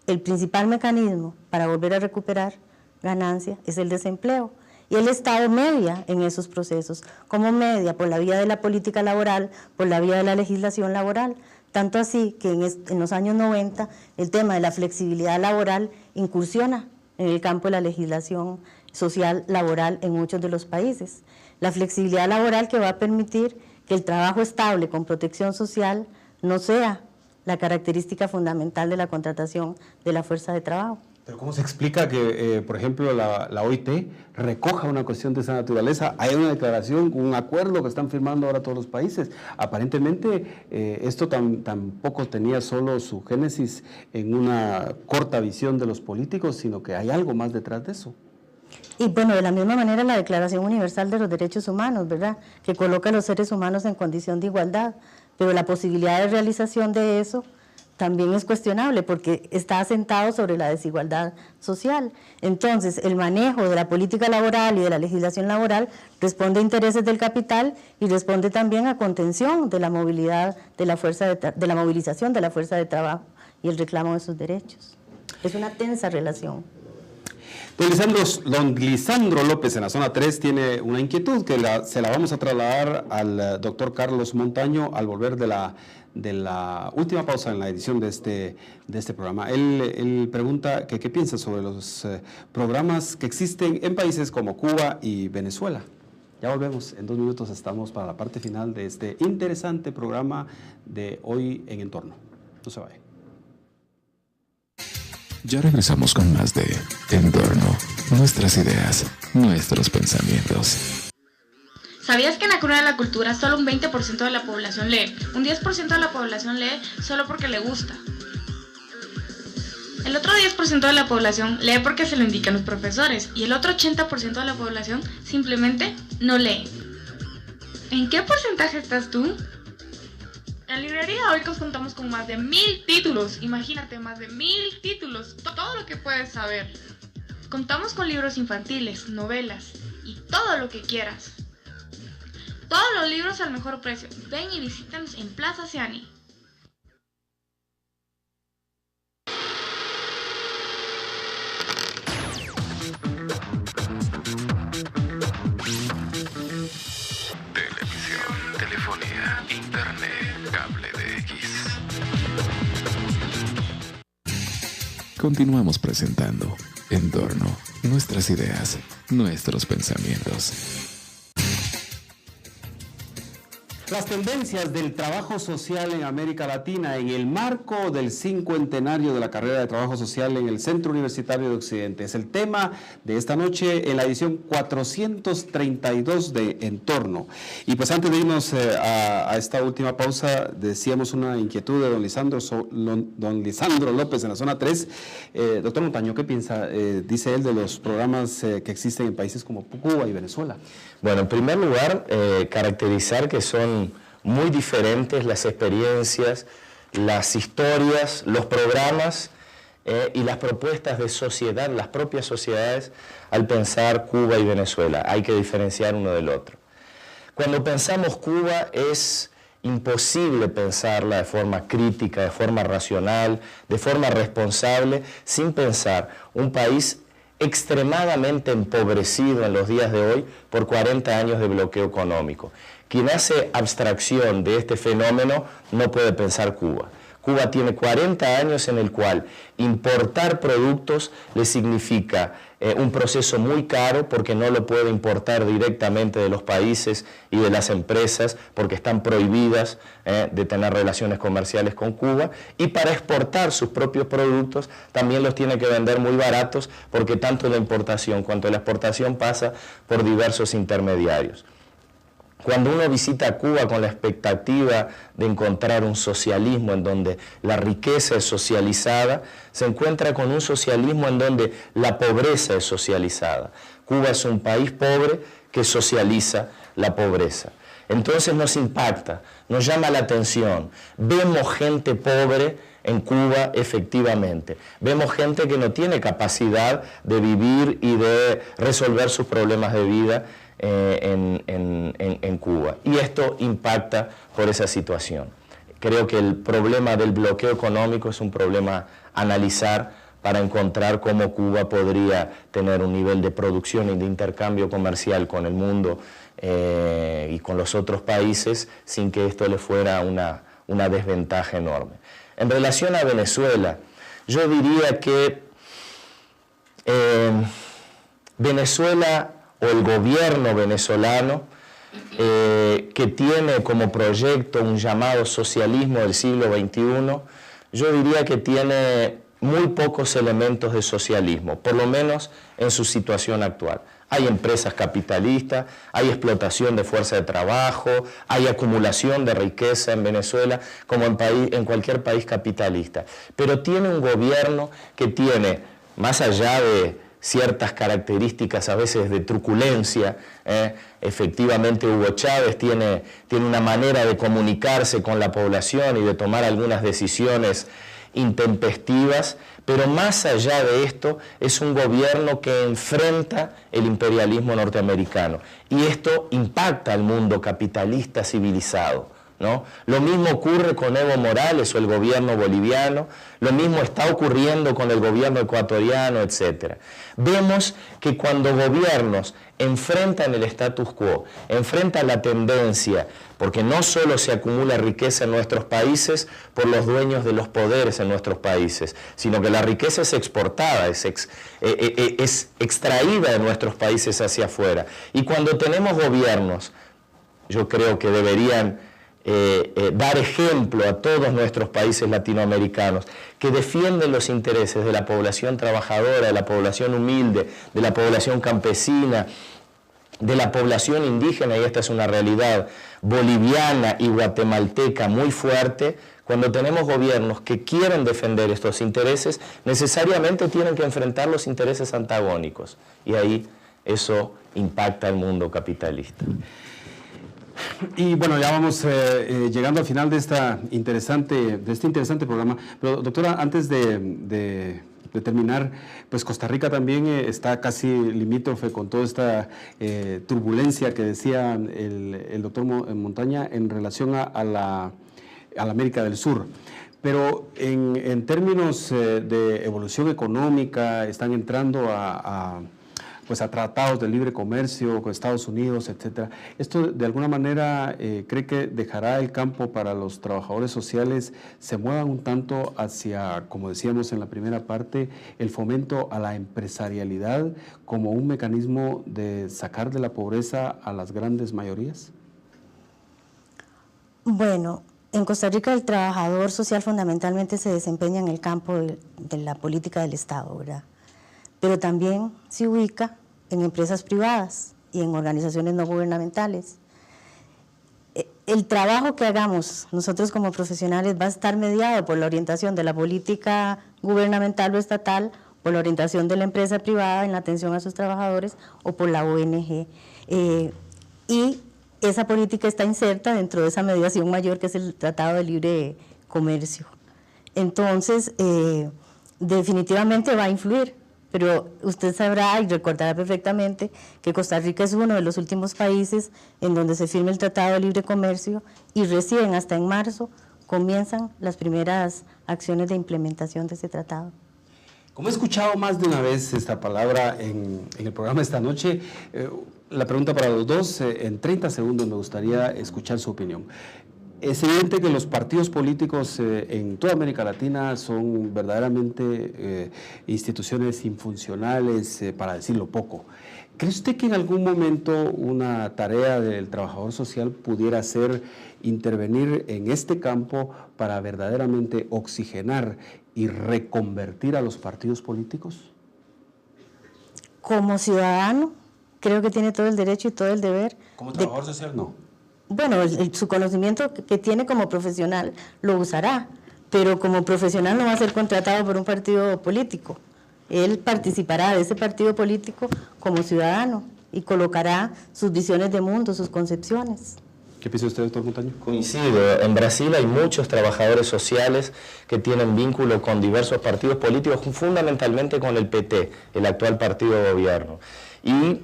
el principal mecanismo para volver a recuperar ganancia es el desempleo. Y el Estado media en esos procesos, como media por la vía de la política laboral, por la vía de la legislación laboral. Tanto así que en los años 90 el tema de la flexibilidad laboral incursiona en el campo de la legislación social laboral en muchos de los países. La flexibilidad laboral que va a permitir que el trabajo estable con protección social no sea la característica fundamental de la contratación de la fuerza de trabajo. Pero ¿cómo se explica que, por ejemplo, la OIT recoja una cuestión de esa naturaleza? Hay una declaración, un acuerdo que están firmando ahora todos los países. Aparentemente, esto tampoco tenía solo su génesis en una corta visión de los políticos, sino que hay algo más detrás de eso. Y bueno, de la misma manera la Declaración Universal de los Derechos Humanos, ¿verdad?, que coloca a los seres humanos en condición de igualdad, pero la posibilidad de realización de eso también es cuestionable porque está asentado sobre la desigualdad social. Entonces, el manejo de la política laboral y de la legislación laboral responde a intereses del capital y responde también a contención de la movilidad de la movilización de la fuerza de trabajo y el reclamo de sus derechos. Es una tensa relación. Don Lisandro López en la zona 3 tiene una inquietud que se la vamos a trasladar al doctor Carlos Montaño al volver de la última pausa en la edición de este programa. Él pregunta que qué piensa sobre los programas que existen en países como Cuba y Venezuela. Ya volvemos, en 2 minutos estamos para la parte final de este interesante programa de Hoy en Entorno. No se vaya. Ya regresamos con más de Entorno, nuestras ideas, nuestros pensamientos. ¿Sabías que en la Cuna de la Cultura solo un 20% de la población lee? Un 10% de la población lee solo porque le gusta. El otro 10% de la población lee porque se lo indican los profesores y el otro 80% de la población simplemente no lee. ¿En qué porcentaje estás tú? En Librería Oikos contamos con más de 1000 títulos, imagínate, más de 1000 títulos, todo lo que puedes saber. Contamos con libros infantiles, novelas y todo lo que quieras. Todos los libros al mejor precio. Ven y visítanos en Plaza Ciani. Televisión, telefonía, internet, cable de X. Continuamos presentando Entorno, nuestras ideas, nuestros pensamientos. Las tendencias del trabajo social en América Latina en el marco del 50º de la carrera de trabajo social en el Centro Universitario de Occidente. Es el tema de esta noche en la edición 432 de Entorno. Y pues antes de irnos a esta última pausa, decíamos una inquietud de don Lisandro López en la zona 3. Doctor Montaño, ¿qué piensa? Dice él de los programas que existen en países como Cuba y Venezuela. Bueno, en primer lugar, caracterizar que son muy diferentes las experiencias, las historias, los programas y las propuestas de sociedad, las propias sociedades, al pensar Cuba y Venezuela. Hay que diferenciar uno del otro. Cuando pensamos Cuba es imposible pensarla de forma crítica, de forma racional, de forma responsable, sin pensar un país extremadamente empobrecido en los días de hoy por 40 años de bloqueo económico. Quien hace abstracción de este fenómeno no puede pensar Cuba. Cuba tiene 40 años en el cual importar productos le significa un proceso muy caro porque no lo puede importar directamente de los países y de las empresas porque están prohibidas de tener relaciones comerciales con Cuba, y para exportar sus propios productos también los tiene que vender muy baratos porque tanto la importación cuanto la exportación pasa por diversos intermediarios. Cuando uno visita Cuba con la expectativa de encontrar un socialismo en donde la riqueza es socializada, se encuentra con un socialismo en donde la pobreza es socializada. Cuba es un país pobre que socializa la pobreza. Entonces nos impacta, nos llama la atención. Vemos gente pobre en Cuba efectivamente. Vemos gente que no tiene capacidad de vivir y de resolver sus problemas de vida en Cuba. Y esto impacta por esa situación. Creo que el problema del bloqueo económico es un problema a analizar para encontrar cómo Cuba podría tener un nivel de producción y de intercambio comercial con el mundo y con los otros países sin que esto le fuera una desventaja enorme. En relación a Venezuela, yo diría que Venezuela o el gobierno venezolano, que tiene como proyecto un llamado socialismo del siglo XXI, yo diría que tiene muy pocos elementos de socialismo, por lo menos en su situación actual. Hay empresas capitalistas, hay explotación de fuerza de trabajo, hay acumulación de riqueza en Venezuela, como en cualquier país capitalista. Pero tiene un gobierno que tiene, más allá de ciertas características a veces de truculencia, efectivamente Hugo Chávez tiene una manera de comunicarse con la población y de tomar algunas decisiones intempestivas, pero más allá de esto es un gobierno que enfrenta el imperialismo norteamericano y esto impacta al mundo capitalista civilizado, ¿no? Lo mismo ocurre con Evo Morales o el gobierno boliviano, lo mismo está ocurriendo con el gobierno ecuatoriano, etc. Vemos que cuando gobiernos enfrentan el status quo, enfrentan la tendencia, porque no solo se acumula riqueza en nuestros países por los dueños de los poderes en nuestros países, sino que la riqueza es exportada, es extraída de nuestros países hacia afuera. Y cuando tenemos gobiernos, yo creo que deberían dar ejemplo a todos nuestros países latinoamericanos que defienden los intereses de la población trabajadora, de la población humilde, de la población campesina, de la población indígena, y esta es una realidad boliviana y guatemalteca muy fuerte. Cuando tenemos gobiernos que quieren defender estos intereses, necesariamente tienen que enfrentar los intereses antagónicos, y ahí eso impacta el mundo capitalista. Y bueno, ya vamos llegando al final de este interesante programa. Pero doctora, antes de terminar, pues Costa Rica también está casi limítrofe con toda esta turbulencia que decía el doctor Montaña en relación a la América del Sur. Pero en términos de evolución económica, están entrando a tratados de libre comercio con Estados Unidos, etcétera. ¿Esto de alguna manera cree que dejará el campo para los trabajadores sociales se muevan un tanto hacia, como decíamos en la primera parte, el fomento a la empresarialidad como un mecanismo de sacar de la pobreza a las grandes mayorías? Bueno, en Costa Rica el trabajador social fundamentalmente se desempeña en el campo de la política del Estado, ¿verdad? Pero también se ubica en empresas privadas y en organizaciones no gubernamentales. El trabajo que hagamos nosotros como profesionales va a estar mediado por la orientación de la política gubernamental o estatal, por la orientación de la empresa privada en la atención a sus trabajadores o por la ONG. Y esa política está inserta dentro de esa mediación mayor que es el Tratado de Libre Comercio. Entonces, definitivamente va a influir. Pero usted sabrá y recordará perfectamente que Costa Rica es uno de los últimos países en donde se firma el Tratado de Libre Comercio y recién hasta en marzo comienzan las primeras acciones de implementación de ese tratado. Como he escuchado más de una vez esta palabra en el programa esta noche, la pregunta para los dos, en 30 segundos me gustaría escuchar su opinión. Es evidente que los partidos políticos en toda América Latina son verdaderamente instituciones infuncionales, para decirlo poco. ¿Cree usted que en algún momento una tarea del trabajador social pudiera ser intervenir en este campo para verdaderamente oxigenar y reconvertir a los partidos políticos? Como ciudadano, creo que tiene todo el derecho y todo el deber. Como trabajador social, no. Bueno, su conocimiento que tiene como profesional lo usará, pero como profesional no va a ser contratado por un partido político. Él participará de ese partido político como ciudadano y colocará sus visiones de mundo, sus concepciones. ¿Qué piensa usted, doctor Montaño? Coincido. En Brasil hay muchos trabajadores sociales que tienen vínculo con diversos partidos políticos, fundamentalmente con el PT, el actual partido de gobierno. Y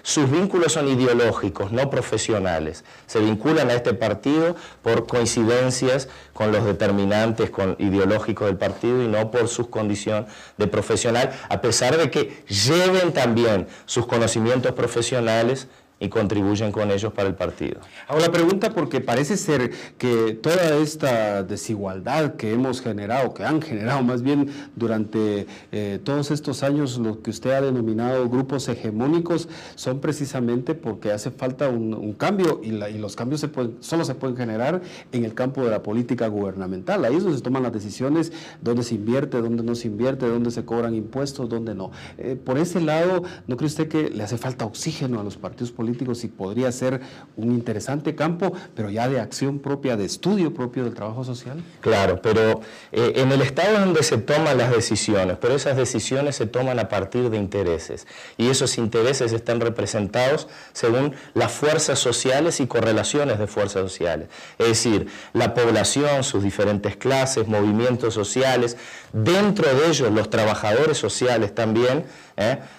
sus vínculos son ideológicos, no profesionales. Se vinculan a este partido por coincidencias con los determinantes ideológicos del partido y no por su condición de profesional, a pesar de que lleven también sus conocimientos profesionales y contribuyen con ellos para el partido. Ahora la pregunta, porque parece ser que toda esta desigualdad que hemos generado, que han generado más bien durante todos estos años, lo que usted ha denominado grupos hegemónicos, son precisamente porque hace falta un cambio y los cambios solo se pueden generar en el campo de la política gubernamental. Ahí es donde se toman las decisiones, dónde se invierte, dónde no se invierte, dónde se cobran impuestos, dónde no. Por ese lado, ¿no cree usted que le hace falta oxígeno a los partidos políticos y podría ser un interesante campo, pero ya de acción propia, de estudio propio del trabajo social? Claro, pero en el Estado es donde se toman las decisiones, pero esas decisiones se toman a partir de intereses, y esos intereses están representados según las fuerzas sociales y correlaciones de fuerzas sociales. Es decir, la población, sus diferentes clases, movimientos sociales, dentro de ellos los trabajadores sociales también,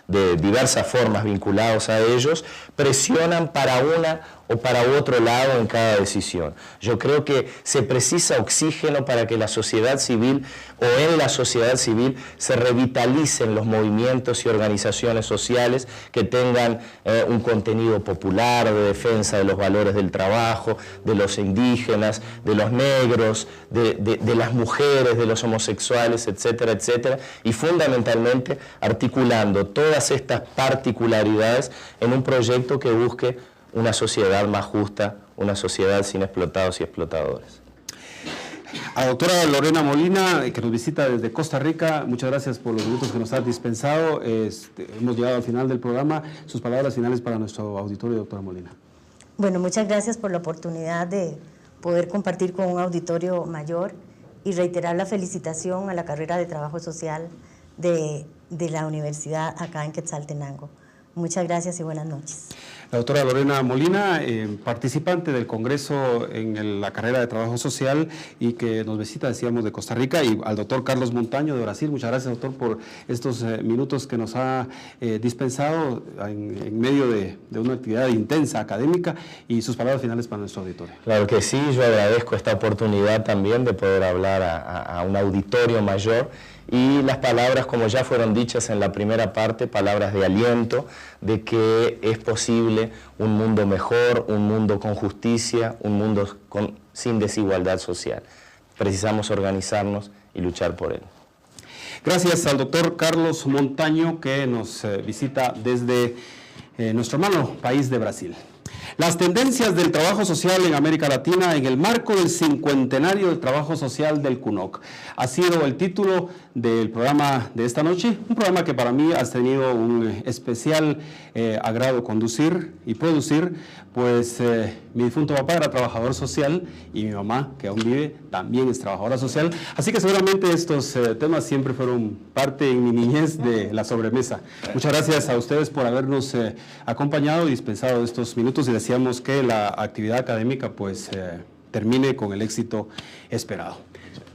de diversas formas vinculados a ellos, presionan para una o para otro lado en cada decisión. Yo creo que se precisa oxígeno para que la sociedad civil o en la sociedad civil se revitalicen los movimientos y organizaciones sociales que tengan un contenido popular de defensa de los valores del trabajo, de los indígenas, de los negros, de las mujeres, de los homosexuales, etcétera, etcétera, y fundamentalmente articulando todas estas particularidades en un proyecto que busque una sociedad más justa, una sociedad sin explotados y explotadores. A la doctora Lorena Molina, que nos visita desde Costa Rica, muchas gracias por los minutos que nos ha dispensado. Hemos llegado al final del programa. Sus palabras finales para nuestro auditorio, doctora Molina. Bueno, muchas gracias por la oportunidad de poder compartir con un auditorio mayor y reiterar la felicitación a la carrera de Trabajo Social de la universidad acá en Quetzaltenango. Muchas gracias y buenas noches. La doctora Lorena Molina, participante del Congreso en la carrera de Trabajo Social y que nos visita, decíamos, de Costa Rica, y al doctor Carlos Montaño de Brasil. Muchas gracias, doctor, por estos minutos que nos ha dispensado en medio de una actividad intensa académica, y sus palabras finales para nuestro auditorio. Claro que sí, yo agradezco esta oportunidad también de poder hablar a un auditorio mayor, y las palabras, como ya fueron dichas en la primera parte, palabras de aliento, de que es posible un mundo mejor, un mundo con justicia, un mundo sin desigualdad social. Precisamos organizarnos y luchar por él. Gracias al doctor Carlos Montaño, que nos visita desde nuestro hermano país de Brasil. Las tendencias del trabajo social en América Latina en el marco del 50º del trabajo social del CUNOC. Ha sido el título del programa de esta noche, un programa que para mí ha tenido un especial agrado conducir y producir, pues mi difunto papá era trabajador social y mi mamá, que aún vive, también es trabajadora social, así que seguramente estos temas siempre fueron parte en mi niñez de la sobremesa. Muchas gracias a ustedes por habernos acompañado y dispensado estos minutos, y deseamos que la actividad académica pues termine con el éxito esperado.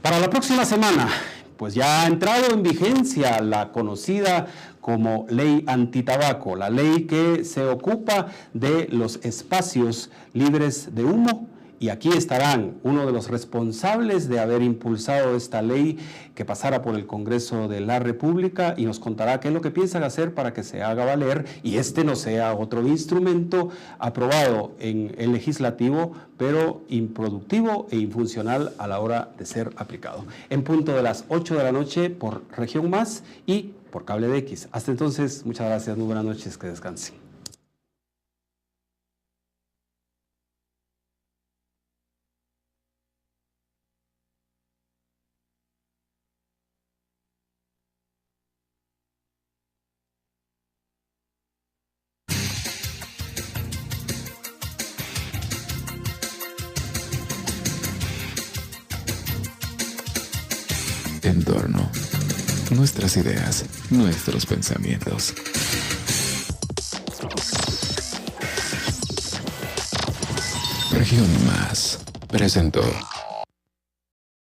Para la próxima semana, pues ya ha entrado en vigencia la conocida como Ley Antitabaco, la ley que se ocupa de los espacios libres de humo, y aquí estarán uno de los responsables de haber impulsado esta ley que pasara por el Congreso de la República, y nos contará qué es lo que piensan hacer para que se haga valer y este no sea otro instrumento aprobado en el legislativo, pero improductivo e infuncional a la hora de ser aplicado. En punto de las 8 de la noche por Región Más y por Cable DX. Hasta entonces, muchas gracias, muy buenas noches, que descansen. Entorno. Nuestras ideas, nuestros pensamientos. Región Más presentó.